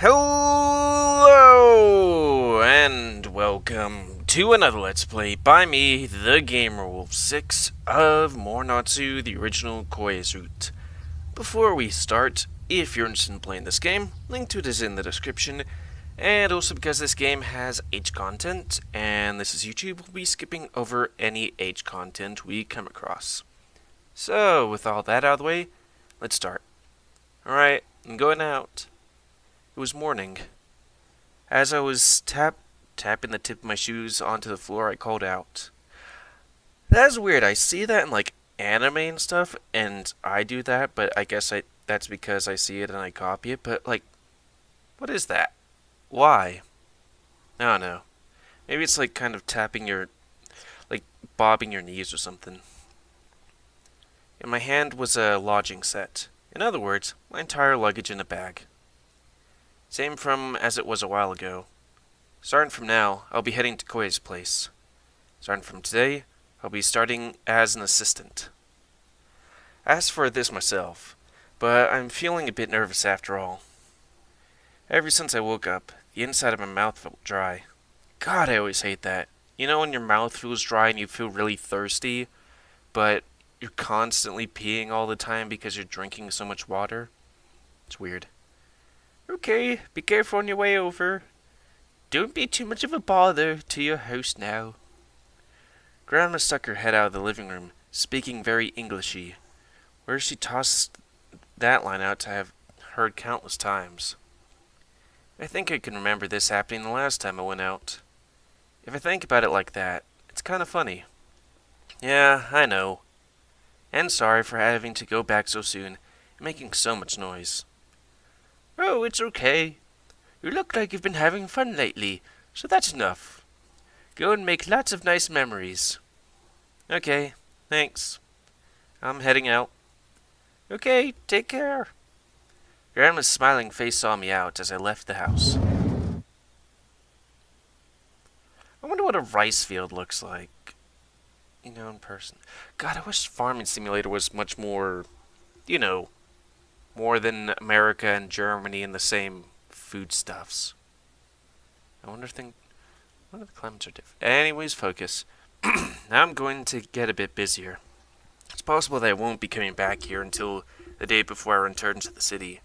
Hello and welcome to another Let's Play by me, the GamerWolfSix of Morenatsu, the original Koei's route. Before we start, if you're interested in playing this game, link to it is in the description, and also because this game has age content, and this is YouTube, we'll be skipping over any age content we come across. So, with all that out of the way, let's start. Alright, I'm going out. It was morning. As I was tapping the tip of my shoes onto the floor, I called out. That's weird. I see that in like anime and stuff, and I do that, but I guess that's because I see it and I copy it. But like, what is that? Why? I don't know. Maybe it's like kind of tapping your, like bobbing your knees or something. In my hand was a lodging set. In other words, my entire luggage in a bag. Same from as it was a while ago. Starting from now, I'll be heading to Koei's place. Starting from today, I'll be starting as an assistant. I asked for this myself, but I'm feeling a bit nervous after all. Ever since I woke up, the inside of my mouth felt dry. God, I always hate that. You know when your mouth feels dry and you feel really thirsty, but you're constantly peeing all the time because you're drinking so much water? It's weird. Okay, be careful on your way over. Don't be too much of a bother to your host now. Grandma stuck her head out of the living room, speaking very Englishy, where she tossed that line out to have heard countless times. I think I can remember this happening the last time I went out. If I think about it like that, it's kind of funny. Yeah, I know. And sorry for having to go back so soon and making so much noise. Oh, it's okay. You look like you've been having fun lately, so that's enough. Go and make lots of nice memories. Okay, thanks. I'm heading out. Okay, take care. Grandma's smiling face saw me out as I left the house. I wonder what a rice field looks like, in person. God, I wish Farming Simulator was much more, more than America and Germany and the same foodstuffs. I wonder if the climates are different. Anyways, focus. Now I'm going to get a bit busier. It's possible that I won't be coming back here until the day before I return to the city.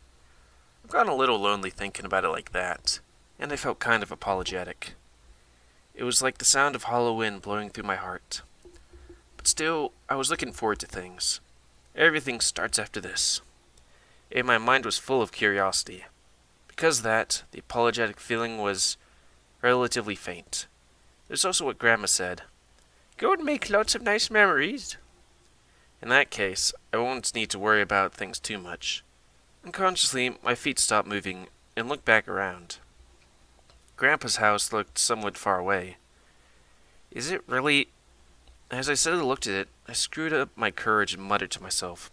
I've gotten a little lonely thinking about it like that, and I felt kind of apologetic. It was like the sound of hollow wind blowing through my heart. But still, I was looking forward to things. Everything starts after this. And my mind was full of curiosity. Because of that, the apologetic feeling was relatively faint. There's also what Grandma said. Go and make lots of nice memories. In that case, I won't need to worry about things too much. Unconsciously, my feet stopped moving and looked back around. Grandpa's house looked somewhat far away. Is it really? As I steadily looked at it, I screwed up my courage and muttered to myself.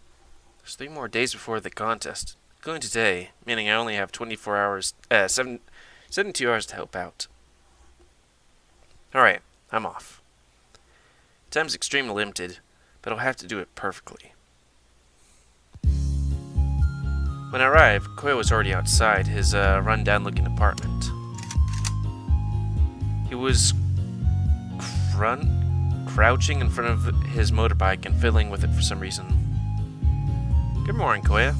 There's 3 more days before the contest. Going today, meaning I only have 72 hours to help out. Alright, I'm off. Time's extremely limited, but I'll have to do it perfectly. When I arrived, Koei was already outside his run-down looking apartment. He was crouching in front of his motorbike and fiddling with it for some reason. Good morning, Koei.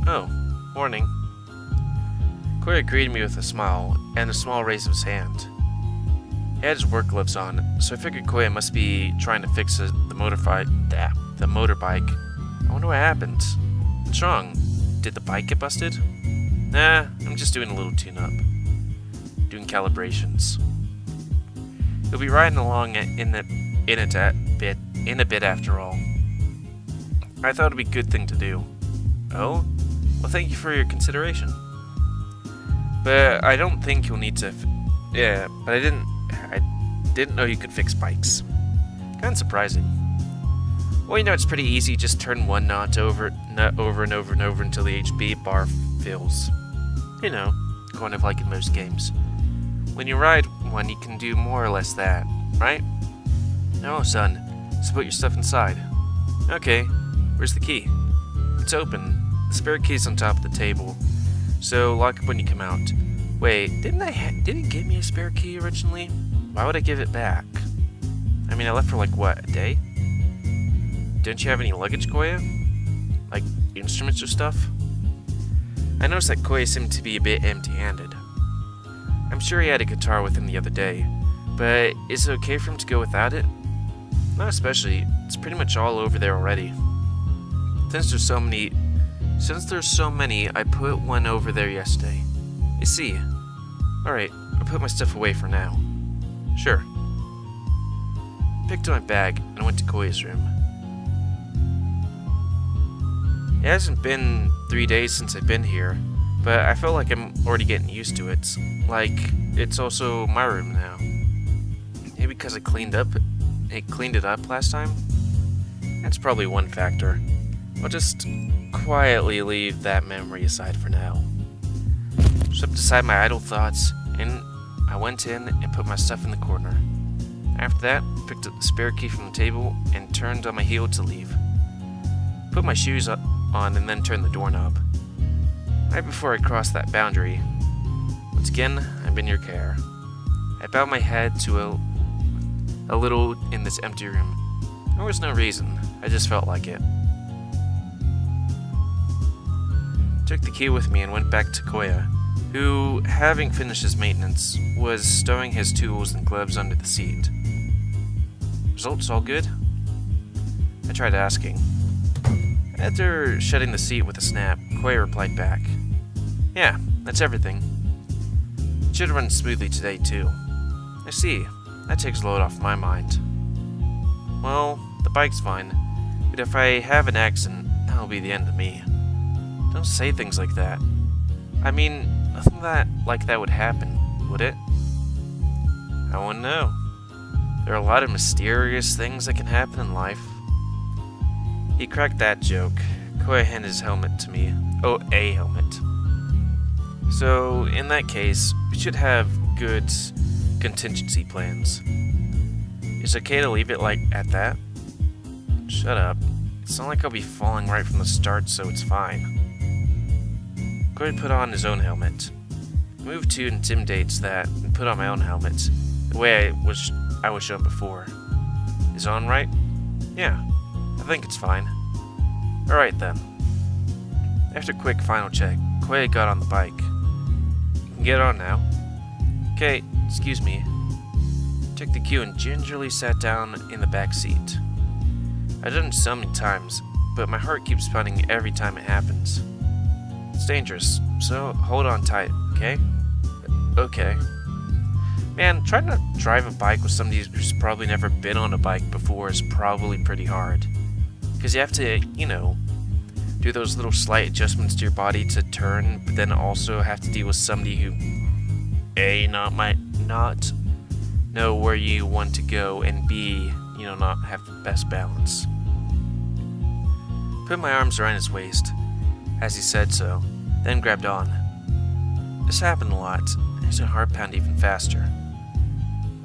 Oh, morning. Koei greeted me with a smile and a small raise of his hand. He had his work gloves on, so I figured Koei must be trying to fix the motorbike. I wonder what happened. What's wrong? Did the bike get busted? Nah, I'm just doing a little tune-up. Doing calibrations. He'll be riding along in a bit after all. I thought it'd be a good thing to do. Oh? Well, thank you for your consideration. But I don't think you'll need to... but I didn't know you could fix bikes. Kinda surprising. Well, it's pretty easy. Just turn one nut over and over until the HB bar fills. Kind of like in most games. When you ride one, you can do more or less that, right? No, son. Just put your stuff inside. Okay. Where's the key? It's open. The spare key's on top of the table, So lock up when you come out. Wait, didn't he give me a spare key originally? Why would I give it back? I mean, I left for like what, a day? Didn't you have any luggage, Koya? Like instruments or stuff? I noticed that Koya seemed to be a bit empty-handed. I'm sure he had a guitar with him the other day, but is it okay for him to go without it? Not especially. It's pretty much all over there already. Since there's so many, I put one over there yesterday. You see. Alright, I'll put my stuff away for now. Sure. Picked up my bag and went to Koya's room. It hasn't been 3 days since I've been here, but I feel like I'm already getting used to it. Like, it's also my room now. Maybe because I cleaned it up last time? That's probably one factor. I'll just quietly leave that memory aside for now. Swept aside my idle thoughts, and I went in and put my stuff in the corner. After that, picked up the spare key from the table and turned on my heel to leave. Put my shoes on and then turned the doorknob. Right before I crossed that boundary, once again, I'm in your care. I bowed my head to a little in this empty room. There was no reason, I just felt like it. Took the key with me and went back to Koya, who, having finished his maintenance, was stowing his tools and gloves under the seat. Results all good? I tried asking. After shutting the seat with a snap, Koya replied back. Yeah, that's everything. It should have run smoothly today, too. I see. That takes a load off my mind. Well, the bike's fine, but if I have an accident, that'll be the end of me. Don't say things like that. I mean, nothing like that would happen, would it? I wouldn't know. There are a lot of mysterious things that can happen in life. He cracked that joke. Koya handed his helmet to me. Oh, a helmet. So, in that case, we should have good contingency plans. It's okay to leave it at that? Shut up. It's not like I'll be falling right from the start, so it's fine. Koya put on his own helmet. I moved to intimidates that and put on my own helmet, the way I was shown before. Is it on right? Yeah, I think it's fine. Alright then. After a quick final check, Koya got on the bike. You can get on now. Okay, excuse me. Took the cue and gingerly sat down in the back seat. I've done it so many times, but my heart keeps pounding every time it happens. It's dangerous, so hold on tight, okay? Okay. Man, trying to drive a bike with somebody who's probably never been on a bike before is probably pretty hard. Because you have to, do those little slight adjustments to your body to turn, but then also have to deal with somebody who, might not know where you want to go, and B, not have the best balance. Put my arms around his waist, as he said so, then grabbed on. This happened a lot, and his heart pounded even faster.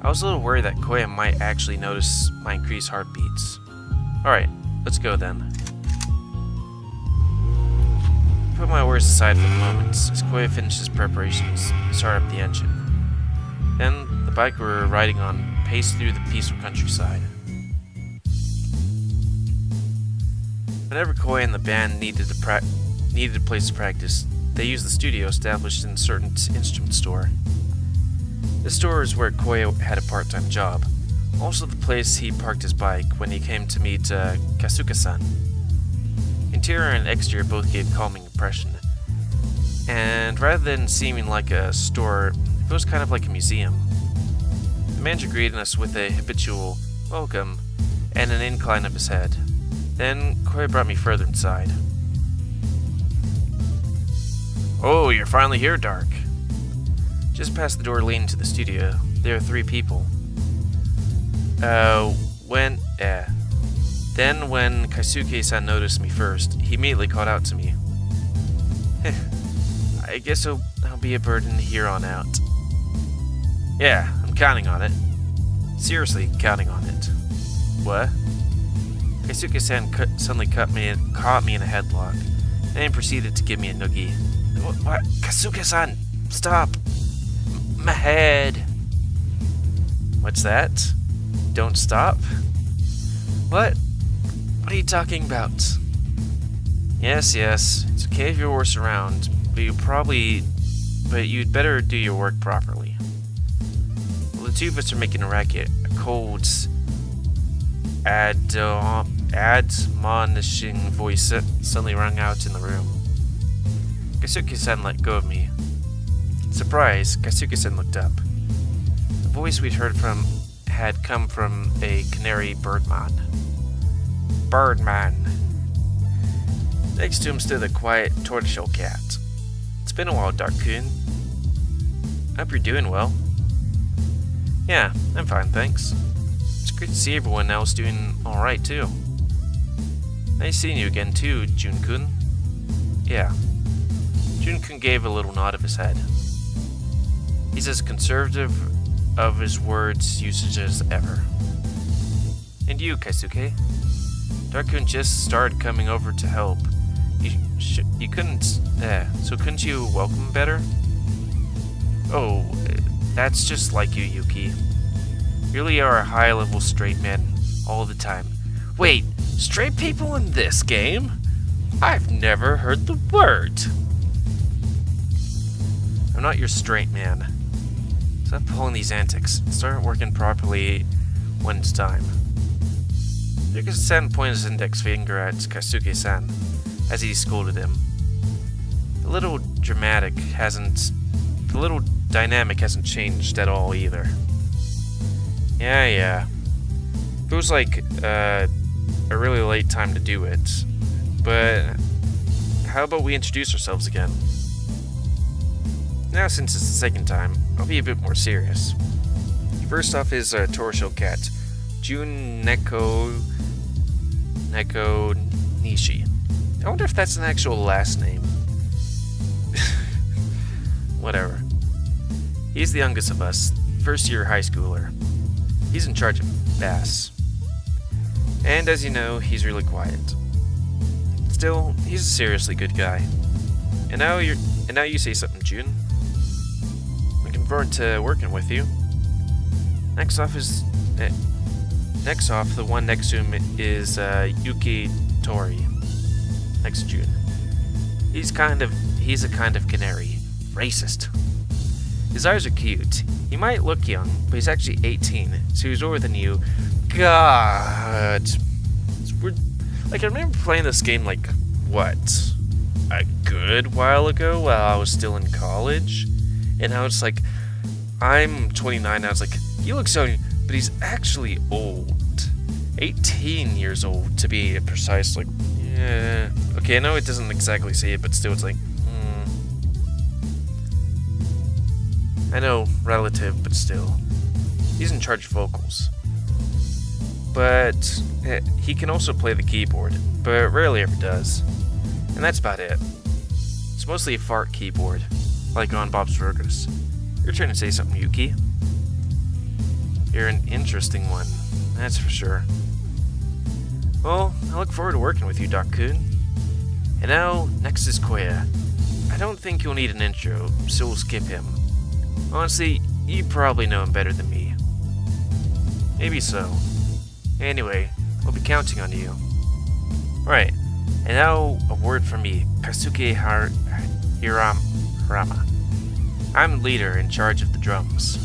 I was a little worried that Koya might actually notice my increased heartbeats. Alright, let's go then. Put my worries aside for the moment as Koya finishes preparations to start up the engine. Then, the bike we were riding on paced through the peaceful countryside. Whenever Koya and the band needed a place to practice, they used the studio established in a certain instrument store. The store is where Koya had a part-time job, also the place he parked his bike when he came to meet Kasuka-san. Interior and exterior both gave calming impression, and rather than seeming like a store, it was kind of like a museum. The manager greeted us with a habitual welcome and an incline of his head. Then Koya brought me further inside. Oh, you're finally here, Dark. Just past the door leading to the studio, there are 3 people. Then when Kaisuke-san noticed me first, he immediately called out to me. I guess I'll be a burden here on out. Yeah, I'm counting on it. Seriously, counting on it. What? Kaisuke-san suddenly caught me in a headlock, and then proceeded to give me a noogie. What? Kasuke-san, stop! My head! What's that? Don't stop? What? What are you talking about? Yes, it's okay if you're worse around, but you'd better do your work properly. Well, the two of us are making a racket. A cold, admonishing voice suddenly rang out in the room. Kasuke-san let go of me. Surprised, Kasuke-san looked up. The voice we'd heard from had come from a canary birdman. Next to him stood a quiet tortoiseshell cat. It's been a while, Dark-kun. Hope you're doing well. Yeah, I'm fine, thanks. It's great to see everyone else doing alright, too. Nice seeing you again, too, Jun-kun. Yeah. Jun-kun gave a little nod of his head. He's as conservative of his words usage as ever. And you, Kaisuke? Dark-kun just started coming over to help. You couldn't... so couldn't you welcome him better? Oh, that's just like you, Yuki. You really are a high-level straight man all the time. Wait, straight people in this game? I've never heard the word. I'm not your straight man. Stop pulling these antics. Start working properly when it's time. Yuki-san pointed his index finger at Kasuke-san as he scolded him. The little dynamic hasn't changed at all either. Yeah. Feels like a really late time to do it. But how about we introduce ourselves again? Now, since it's the second time, I'll be a bit more serious. First off is tortoiseshell cat, Jun Neko Nishi. I wonder if that's an actual last name. Whatever. He's the youngest of us, first year high schooler. He's in charge of bass. And as you know, he's really quiet. Still, he's a seriously good guy. And now you say something, Jun. Looking forward to working with you. Next off, the one next to him is Yuki Tori. Next to Jun. He's a kind of canary. Racist. His eyes are cute. He might look young, but he's actually 18, so he's older than you. God. I remember playing this game a good while ago while I was still in college. And I was like, I'm 29, and I was like, he looks young, but he's actually old. 18 years old, to be precise. Yeah. Okay, I know it doesn't exactly say it, but still it's I know, relative, but still. He's in charge of vocals. But he can also play the keyboard, but rarely ever does. And that's about it. It's mostly a fart keyboard, like on Bob's Burgers. Your turn to say something, Yuki. You're an interesting one, that's for sure. Well, I look forward to working with you, Dark-kun. And now, next is Koya. I don't think you'll need an intro, so we'll skip him. Honestly, you probably know him better than me. Maybe so. Anyway, I'll be counting on you. Right, and now a word from me, Kasuke Hirama. I'm leader in charge of the drums.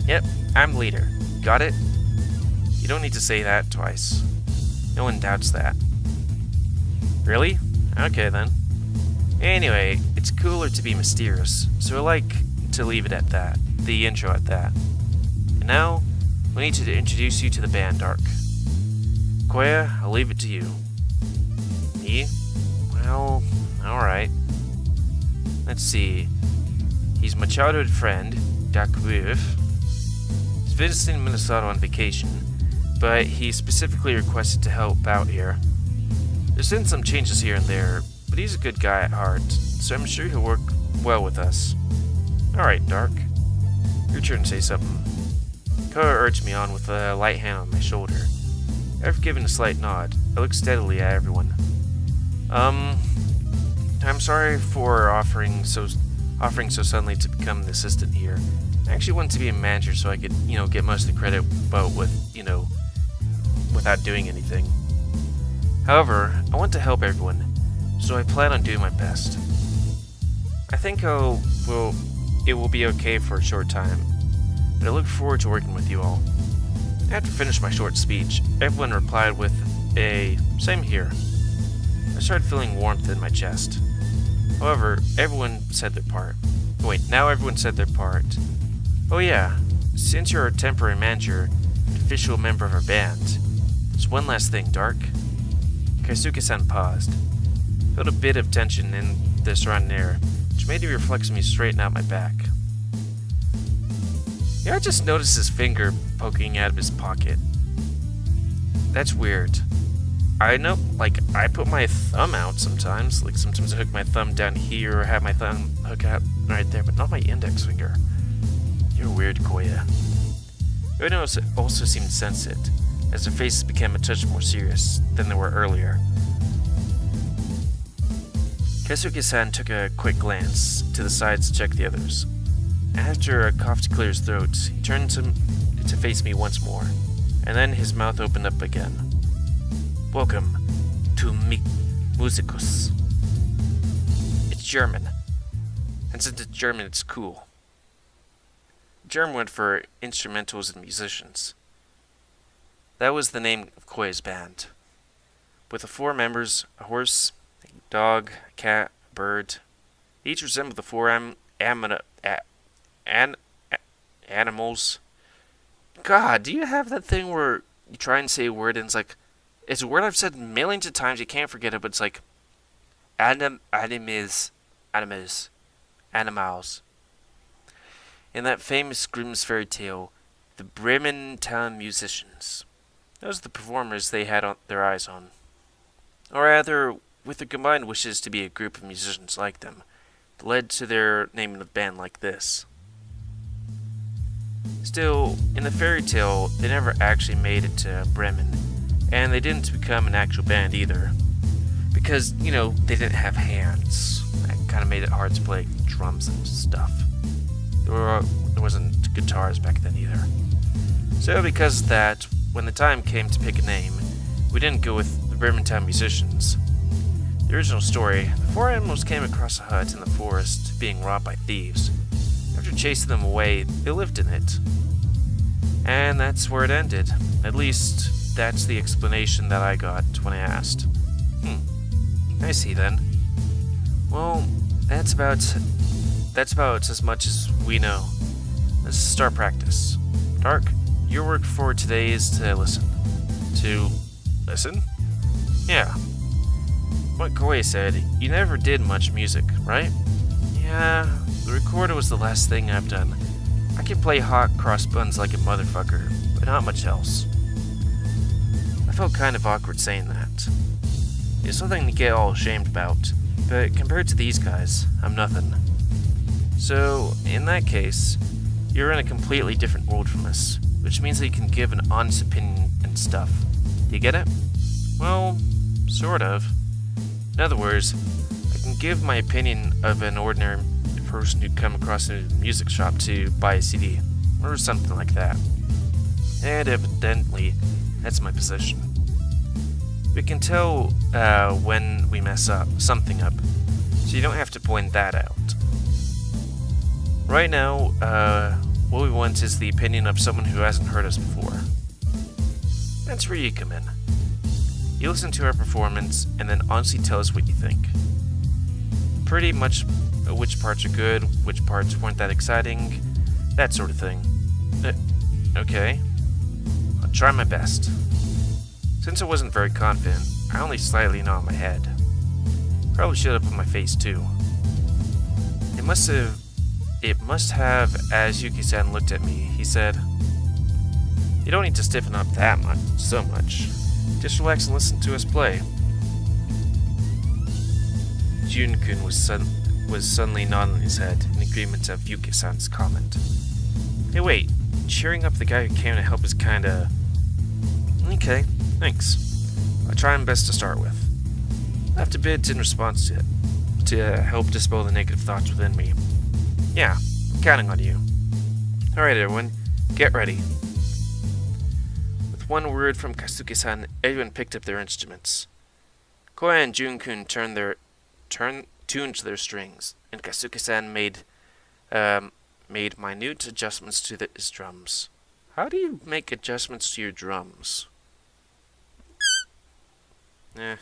Yep, I'm leader. Got it? You don't need to say that twice. No one doubts that. Really? Okay then. Anyway, it's cooler to be mysterious, so I like to leave it at that. The intro at that. And now, we need to introduce you to the band, Dark. Koya, I'll leave it to you. Me? Well, alright. Let's see. He's my childhood friend, Dark Wolf. He's visiting Minnesota on vacation, but he specifically requested to help out here. There's been some changes here and there, but he's a good guy at heart, so I'm sure he'll work well with us. Alright, Dark. Your turn to say something. Koya urged me on with a light hand on my shoulder. After giving a slight nod, I looked steadily at everyone. I'm sorry for offering so suddenly to become the assistant here. I actually wanted to be a manager so I could, get most of the credit, but without doing anything. However, I want to help everyone, so I plan on doing my best. I think it will be okay for a short time, but I look forward to working with you all. After I finished my short speech, everyone replied with a "same here." I started feeling warmth in my chest. However, everyone said their part. Now everyone said their part. Oh yeah, since you're a temporary manager, an official member of our band, there's one last thing, Dark. Kaisuke-san paused. Felt a bit of tension in the surrounding air, which made me reflex me straighten out my back. I just noticed his finger poking out of his pocket. That's weird. I know, I put my thumb out sometimes. Sometimes I hook my thumb down here or have my thumb hook out right there, but not my index finger. You're weird, Koya. Ueno also seemed to sense it, as their faces became a touch more serious than they were earlier. Keisuke-san took a quick glance to the sides to check the others. After a cough to clear his throat, he turned to face me once more, and then his mouth opened up again. Welcome to Musikus. It's German. And since it's German, it's cool. German went for instrumentals and musicians. That was the name of Koya's band. With the 4 members, a horse, a dog, a cat, a bird. Each resembled the 4 animals. God, do you have that thing where you try and say a word and it's a word I've said millions of times, you can't forget it, but it's like animals. In that famous Grimm's fairy tale, the Bremen town musicians. Those are the performers they had their eyes on. Or rather, with their combined wishes to be a group of musicians like them, led to their naming the band like this. Still, in the fairy tale, they never actually made it to Bremen, and they didn't become an actual band either. Because, they didn't have hands. That kind of made it hard to play drums and stuff. There wasn't guitars back then either. So because of that, when the time came to pick a name, we didn't go with the Birmingham musicians. The original story, the 4 animals came across a hut in the forest being robbed by thieves. After chasing them away, they lived in it. And that's where it ended. At least, that's the explanation that I got when I asked. I see then. Well, that's about as much as we know. Let's start practice. Dark, your work for today is to listen. To listen? Yeah. What Koei said, you never did much music, right? Yeah, the recorder was the last thing I've done. I can play hot cross buns like a motherfucker, but not much else. I felt kind of awkward saying that. It's something to get all ashamed about, but compared to these guys, I'm nothing. So, in that case, you're in a completely different world from us, which means that you can give an honest opinion and stuff. Do you get it? Well, sort of. In other words, I can give my opinion of an ordinary person who'd come across a music shop to buy a CD, or something like that. And evidently, that's my position. We can tell when we mess something up, so you don't have to point that out. Right now, what we want is the opinion of someone who hasn't heard us before. That's where you come in. You listen to our performance, and then honestly tell us what you think. Pretty much which parts are good, which parts weren't that exciting, that sort of thing. Okay. I'll try my best. Since I wasn't very confident, I only slightly nodded my head. Probably should have put my face too. It must have, as Yuki-san looked at me, he said, "You don't need to stiffen up that much, so much. Just relax and listen to us play." Jun-kun was suddenly nodding his head in agreement of Yuki-san's comment. Hey wait, cheering up the guy who came to help is kinda... Okay, thanks. I'll try my best to start with. I left a bit in response to it. to help dispel the negative thoughts within me. Yeah, I'm counting on you. Alright everyone, get ready. With one word from Kasuke-san, everyone picked up their instruments. Koya and Jun-kun tuned to their strings, and Kasuke-san made minute adjustments to his drums. How do you make adjustments to your drums? The air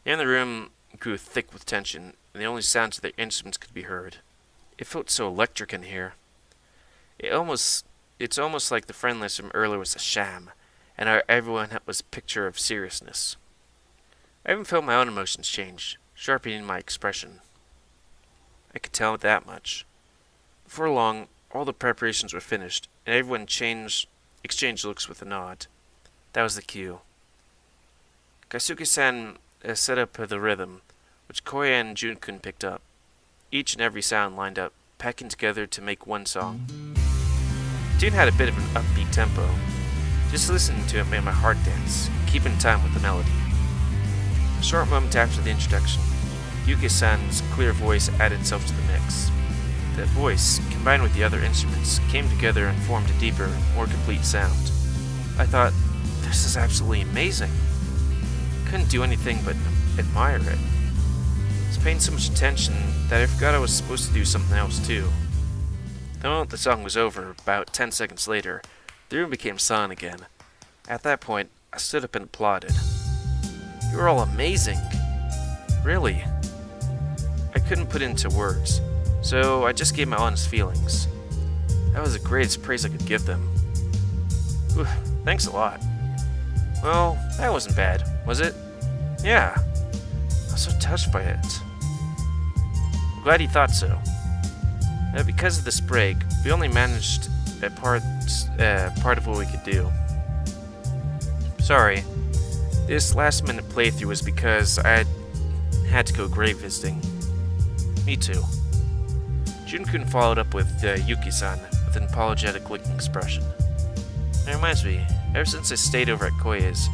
in the room grew thick with tension, and the only sounds of their instruments could be heard. It felt so electric in here. It's almost like the friendliness from earlier was a sham, and everyone was a picture of seriousness. I even felt my own emotions change, sharpening my expression. I could tell that much. Before long, all the preparations were finished, and everyone exchanged looks with a nod. That was the cue. Kasuke-san set up the rhythm, which Koya and Jun-kun picked up. Each and every sound lined up, packing together to make one song. The tune had a bit of an upbeat tempo. Just listening to it made my heart dance, keeping time with the melody. A short moment after the introduction, Yuki-san's clear voice added itself to the mix. That voice, combined with the other instruments, came together and formed a deeper, more complete sound. I thought, this is absolutely amazing. Couldn't do anything but admire it. I was paying so much attention that I forgot I was supposed to do something else too. The moment the song was over, about 10 seconds later, the room became silent again. At that point, I stood up and applauded. You were all amazing. Really. I couldn't put it into words, so I just gave my honest feelings. That was the greatest praise I could give them. Whew, thanks a lot. Well, that wasn't bad, was it? Yeah. I was so touched by it. I'm glad you thought so. Because of this break, we only managed a part of what we could do. Sorry. This last-minute playthrough was because I had to go grave visiting. Me too. Jun-kun followed up with Yuki-san with an apologetic-looking expression. It reminds me, ever since I stayed over at Koya's,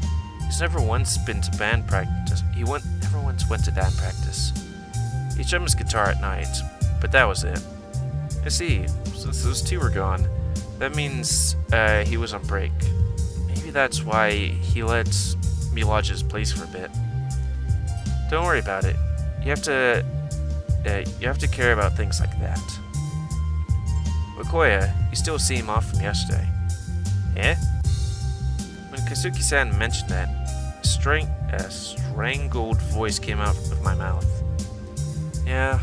he's never once been to band practice. Never once went to band practice. He strummed his guitar at night, but that was it. I see. Since those two were gone, that means he was on break. Maybe that's why he let me lodge his place for a bit. Don't worry about it. You have to care about things like that. But Koya, you still seem off from yesterday. Eh? When Kasuke-san mentioned that, a strangled voice came out of my mouth. Yeah,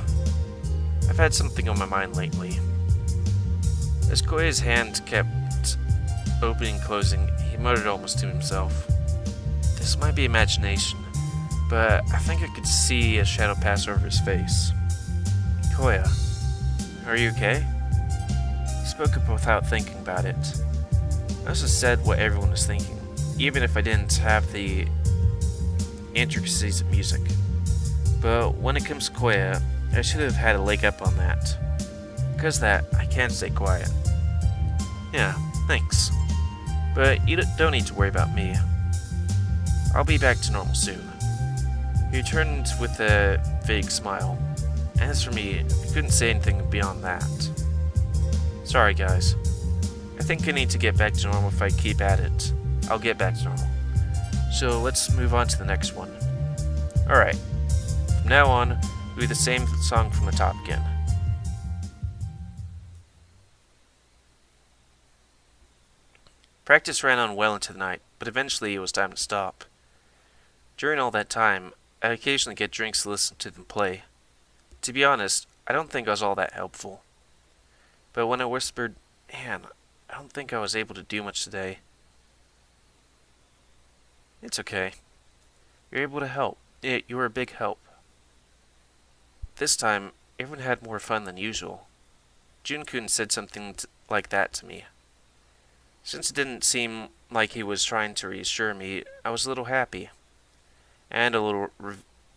I've had something on my mind lately. As Koya's hand kept opening and closing, he muttered almost to himself. This might be imagination, but I think I could see a shadow pass over his face. Koya, are you okay? He spoke up without thinking about it. I also said what everyone was thinking, even if I didn't have the intricacies of music. But when it comes to Koya, I should have had a leg up on that. Because of that, I can't stay quiet. Yeah, thanks. But you don't need to worry about me. I'll be back to normal soon. He returned with a vague smile. As for me, I couldn't say anything beyond that. Sorry guys. I think I need to get back to normal if I keep at it. I'll get back to normal. So let's move on to the next one. Alright. From now on, we'll do the same song from the top again. Practice ran on well into the night, but eventually it was time to stop. During all that time, I'd occasionally get drinks to listen to them play. To be honest, I don't think I was all that helpful. But when I whispered, "Man, I don't think I was able to do much today." It's okay. You're able to help. You were a big help. This time, everyone had more fun than usual. Jun-kun said something like that to me. Since it didn't seem like he was trying to reassure me, I was a little happy. And a little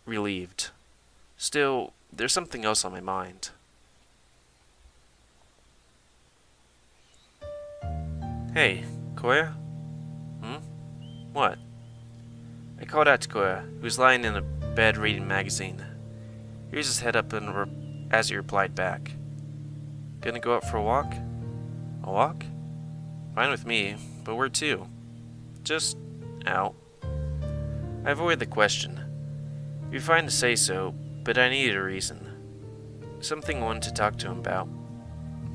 relieved. Still, there's something else on my mind. Hey, Koya? What? I called out to Koya, who was lying in a bed reading a magazine. He raised his head up as he replied back. Gonna go out for a walk? A walk? Fine with me, but where to? Just out. I avoided the question. It'd be fine to say so, but I needed a reason. Something I wanted to talk to him about.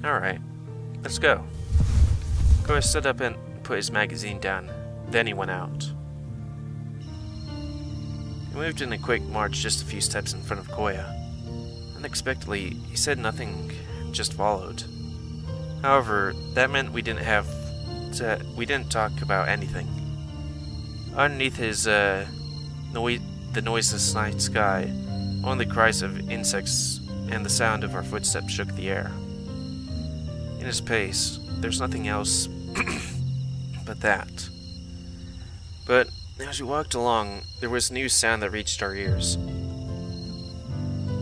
Alright, let's go. Koya stood up and put his magazine down. Then he went out. He moved in a quick march just a few steps in front of Koya. Unexpectedly, he said nothing and just followed. However, that meant we didn't talk about anything. Underneath the noiseless night sky, only the cries of insects and the sound of our footsteps shook the air. In his pace, there's nothing else but that. But as we walked along, there was a new sound that reached our ears.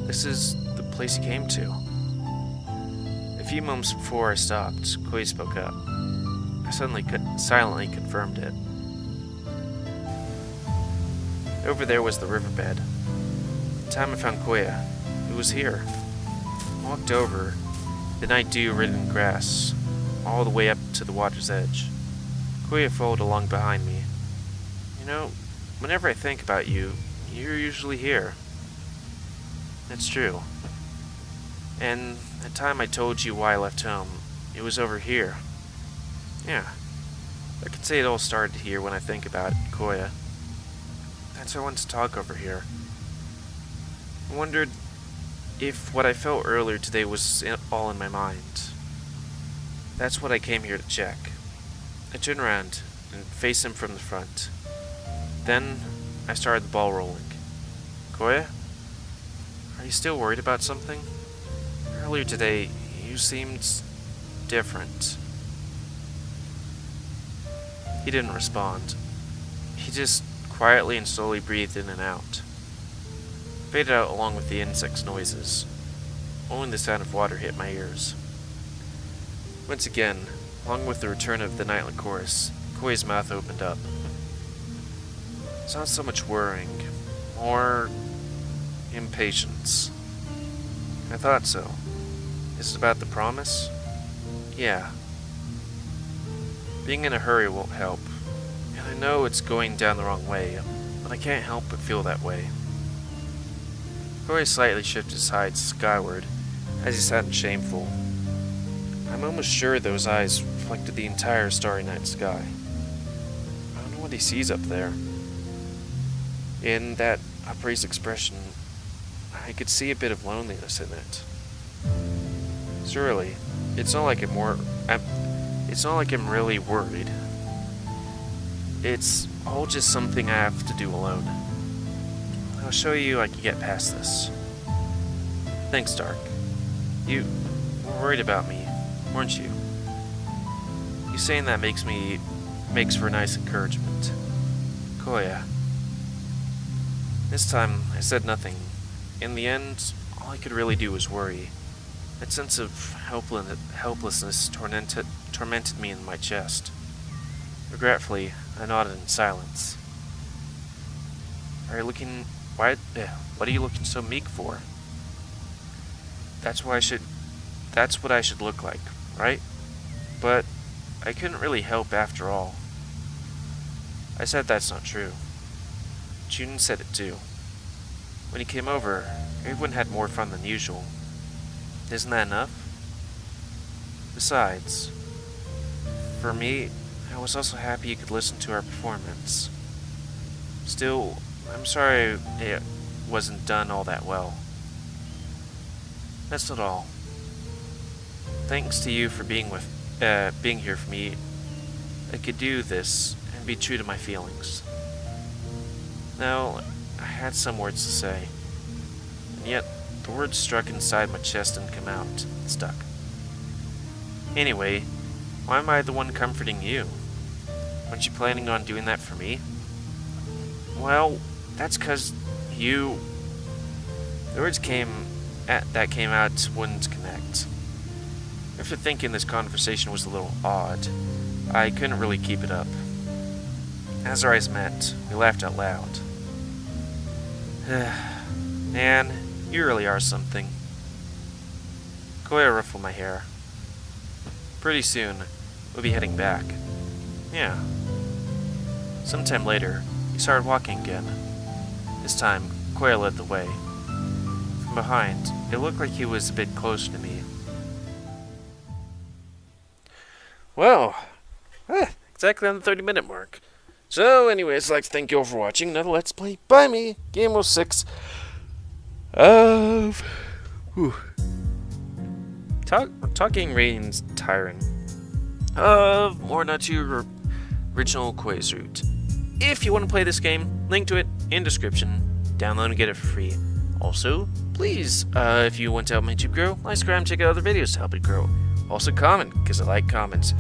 This is the place he came to. A few moments before I stopped, Koya spoke up. I silently confirmed it. Over there was the riverbed. The time I found Koya, it was here. I walked over, the night dew-ridden grass, all the way up to the water's edge. Koya followed along behind me. You know, whenever I think about you, you're usually here. That's true. And the time I told you why I left home, it was over here. Yeah. I can say it all started here when I think about it, Koya. That's why I wanted to talk over here. I wondered if what I felt earlier today was all in my mind. That's what I came here to check. I turned around and faced him from the front. Then I started the ball rolling. Koya? Are you still worried about something? Earlier today, you seemed different. He didn't respond. He just quietly and slowly breathed in and out. Faded out along with the insects' noises. Only the sound of water hit my ears. Once again, along with the return of the nightly chorus, Koya's mouth opened up. It's not so much worrying, more impatience. I thought so. Is it about the promise? Yeah. Being in a hurry won't help, and I know it's going down the wrong way, but I can't help but feel that way. Koya slightly shifted his eyes skyward as he sat shameful. I'm almost sure those eyes reflected the entire starry night sky. I don't know what he sees up there. In that upraised expression, I could see a bit of loneliness in it. Surely, it's not like I'm really worried. It's all just something I have to do alone. I'll show you I can get past this. Thanks, Dark. You were worried about me, weren't you? You saying that makes for a nice encouragement. Koya. This time, I said nothing. In the end, all I could really do was worry. That sense of helplessness tormented me in my chest. Regretfully, I nodded in silence. What are you looking so meek for? That's what I should look like, right? But I couldn't really help after all. I said that's not true. Jun said it too. When he came over, everyone had more fun than usual. Isn't that enough? Besides, for me, I was also happy you could listen to our performance. Still, I'm sorry it wasn't done all that well. That's not all. Thanks to you for being here for me, I could do this and be true to my feelings. Now, I had some words to say, and yet the words struck inside my chest and come out, and stuck. Anyway, why am I the one comforting you? Weren't you planning on doing that for me? Well, that's 'cause you... The words that came out wouldn't connect. After thinking this conversation was a little odd, I couldn't really keep it up. As our eyes met, we laughed out loud. Man, You really are something. Go ahead and ruffle my hair. Pretty soon, we'll be heading back. Yeah. Sometime later, he started walking again. This time, Koya led the way. From behind, it looked like he was a bit closer to me. Well, exactly on the 30-minute mark. So, anyways, I'd like to thank you all for watching another Let's Play by me, GamerWolfSix, of... Talking rating's tiring. Of Morenatsu original Koi's route. If you want to play this game, link to it in description. Download and get it for free. Also, please, if you want to help my YouTube grow, like, subscribe, and check out other videos to help it grow. Also comment, because I like comments.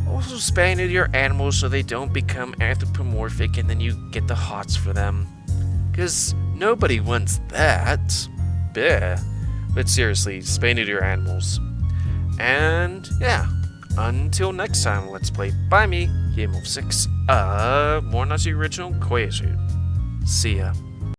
Also spay neuter your animals so they don't become anthropomorphic and then you get the hots for them. Because nobody wants that. Bleh. But seriously, spay neuter your animals. And yeah, until next time, let's play by me, GamerWolfSix, Morenatsu original Koi's route. See ya.